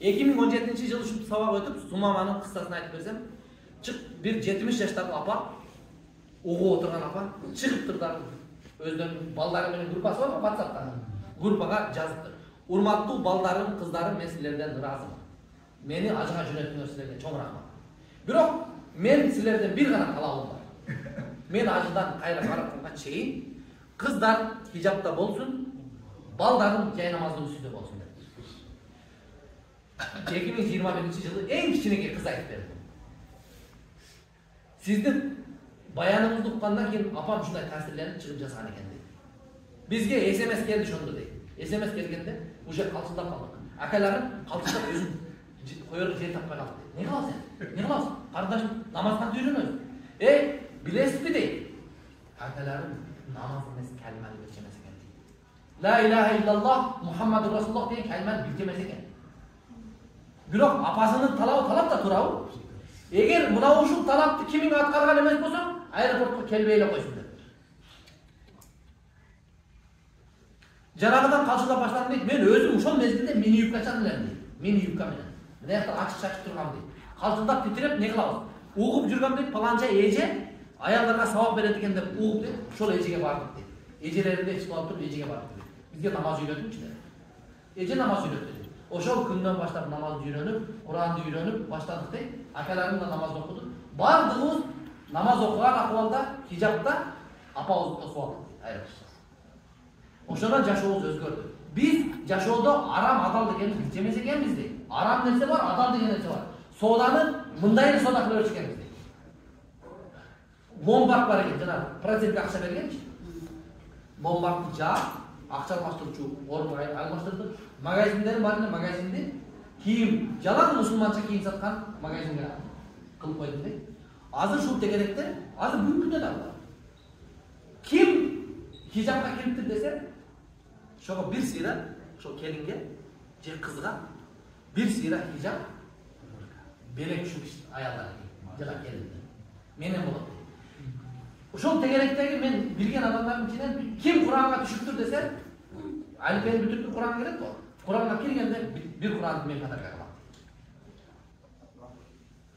2017 yılı şu sabah ötüp Sumama'nın kıssasını aytıp bersem, çık bir 70 yaştaki apa, oğu oturgan apa, çıkıp turdan özlerinin balları benim grupası var mı WhatsApp'ta? Grupaga жазыптыр. Урматтуу балдарым, кыздарым, мен силерден ыраазымын. Мени ажыга жөнөттүңөр силерге чоң рахмат. Бирок мен силерден бир гана талабым бар. Мен ажыдан кайра барганга чейин кыздар хижапта болсун, балдарым жай намаздын үстүндө болсун деп. 2021 жылы эң кичинекей кыз айтып берди. Сиздин баяныңызды уккандан кийин апам ушундай таасирленип чыгып жазган экен дейт. Бизге SMS келди ошондо дейт. SMS келгенде уже калчылдап калдык. Акаларым калчылдап өзүн коерге жер таппай калды. Не кыласың? Не кыласың? Кардашым намазга үйрөнөбүз. Билесизби дейт. Акаларым намаз эмес калиманы билчемес экен дейт. Ла илаха иллаллах Мухаммаду Расулуллах деген калиманы билчемес экен. Бирок апасынын талабы талап да турабы? Эгер мына ушул талапты кимиң аткарган эмес болсо, аэропортко келбей эле койсун деп. Жарагыдан калчылдап баштадым дейт. Мен өзүм ошол мезгилде мини юбкачаны элем дейт. Мини юбка менен. Мына жакта ачык-чачык турган дейт. Калчылдап титиреп не кылабыз? Угуп жүргөн дейт, паланча эже аялдарга сабак берет экен деп угуп дейт. Ошол эжеге бардык дейт. Эжелеринде ичип алып туруп эжеге бардык дейт. Бизге намаз үйрөтүңчү. Эже намаз үйрөттү дейт. Ошол күндөн баштап намазды үйрөнүп, Куранды үйрөнүп баштадык дейт. Акаларым да намаз окуду. Бардыгыбыз намаз окуган акыбалда, хижапта апабызды тосуп алдык дейт. Ошондон жашообуз өзгөрдү. Биз жашоодо арам адал дегенди билчемес экенбиз дейт. Арам нерсе бар, адал деген нерсе бар. Сооданы мындай эле соода кыла берчү экенбиз дейт. Ломбард бар экен, жана процентке акча бергенчи. Ломбардты жаап, акча алмаштыруучу орунга алмаштырды. Магазиндер бар эле, магазинди кийим, жалаң мусулманча кийим саткан магазинге кылып койду дейт. Азыр ушул тегеректе, азыр бүгүнкү күндө да бар. Ким хижапка кириптир десе, ошого бир сыйра, ошол келинге же кызга бир сыйра хижап, белек ушул аялдар жана келинде. Менен болот. Ошол тегеректеги мен билген адамдардын ичинен ким Куранга түшүптүр десе, алифени бүтүрүп Куранга кирет го. Куранга киргенде бир Куранды мен катарга алам.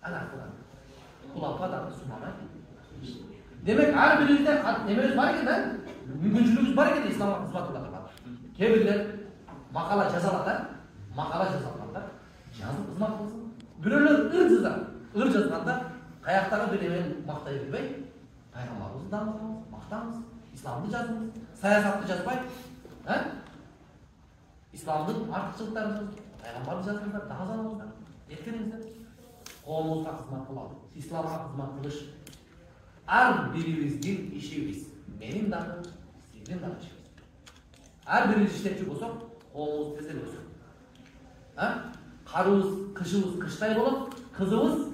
Ана Куран. Бул апа да Сумама. Демек ар бирибизде немебиз бар экен да? Мүмкүнчүлүгүбүз бар экен исламга кызмат кылганга. Кээ бирлер макала жаза алат да, макала жаза алганда жазып кызмат кылсын. Бирөөлөр ыр жазганда каяктагы бир эмени мактай билбей, пайгамбарыбызды дамытабыз, мактабыз, исламды жазабыз, саясатты жазбай, исламдын артыкчылыктарын, пайгамбарды жазганда дагы жазабыздар. Эткениңиздер. Коомубузга кызмат кылалы, исламга кызмат кылыш ар бирибиздин ишибиз. Менин дагы, сиздин дагы ишибиз. Ар бирибиз иштепчү болсок, коомубуз тез эле өсөт. Карыбыз, кышыбыз кыштай болот, кызыбыз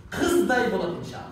кыздай болот иншалла.